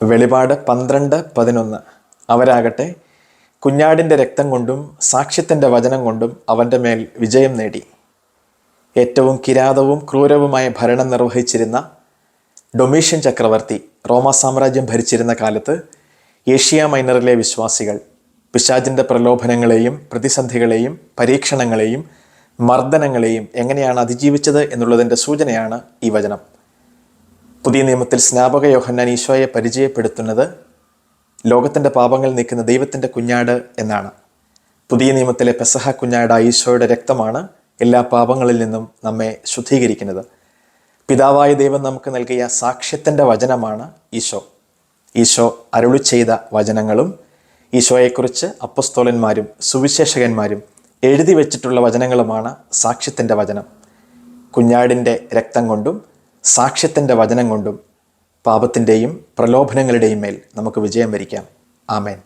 വെളിപാട് 12:11. അവരാകട്ടെ കുഞ്ഞാടിൻ്റെ രക്തം കൊണ്ടും സാക്ഷ്യത്തിൻ്റെ വചനം കൊണ്ടും അവൻ്റെ മേൽ വിജയം നേടി. ഏറ്റവും കിരാതവും ക്രൂരവുമായ ഭരണം നിർവഹിച്ചിരുന്ന ഡൊമീഷ്യൻ ചക്രവർത്തി റോമാ സാമ്രാജ്യം ഭരിച്ചിരുന്ന കാലത്ത് ഏഷ്യ മൈനറിലെ വിശ്വാസികൾ പിശാചിൻ്റെ പ്രലോഭനങ്ങളെയും പ്രതിസന്ധികളെയും പരീക്ഷണങ്ങളെയും മർദ്ദനങ്ങളെയും എങ്ങനെയാണ് അതിജീവിച്ചത് എന്നുള്ളതിൻ്റെ സൂചനയാണ് ഈ വചനം. പുതിയ നിയമത്തിൽ സ്നാപക യോഹന്നാൻ ഈശോയെ പരിചയപ്പെടുത്തുന്നത് ലോകത്തിൻ്റെ പാപങ്ങൾ നീക്കുന്ന ദൈവത്തിൻ്റെ കുഞ്ഞാട് എന്നാണ്. പുതിയ നിയമത്തിലെ പെസഹ കുഞ്ഞാട് ഈശോയുടെ രക്തമാണ് എല്ലാ പാപങ്ങളിൽ നിന്നും നമ്മെ ശുദ്ധീകരിക്കുന്നത്. പിതാവായ ദൈവം നമുക്ക് നൽകിയ സാക്ഷ്യത്തിൻ്റെ വചനമാണ് ഈശോ. ഈശോ അരുളി ചെയ്ത വചനങ്ങളും ഈശോയെക്കുറിച്ച് അപ്പസ്തോലന്മാരും സുവിശേഷകന്മാരും എഴുതി വച്ചിട്ടുള്ള വചനങ്ങളുമാണ് സാക്ഷ്യത്തിൻ്റെ വചനം. കുഞ്ഞാടിൻ്റെ രക്തം കൊണ്ടും സാക്ഷ്യത്തിൻ്റെ വചനം കൊണ്ടും പാപത്തിൻ്റെയും പ്രലോഭനങ്ങളുടെയും മേൽ നമുക്ക് വിജയം വരിക്കാം. ആമേൻ.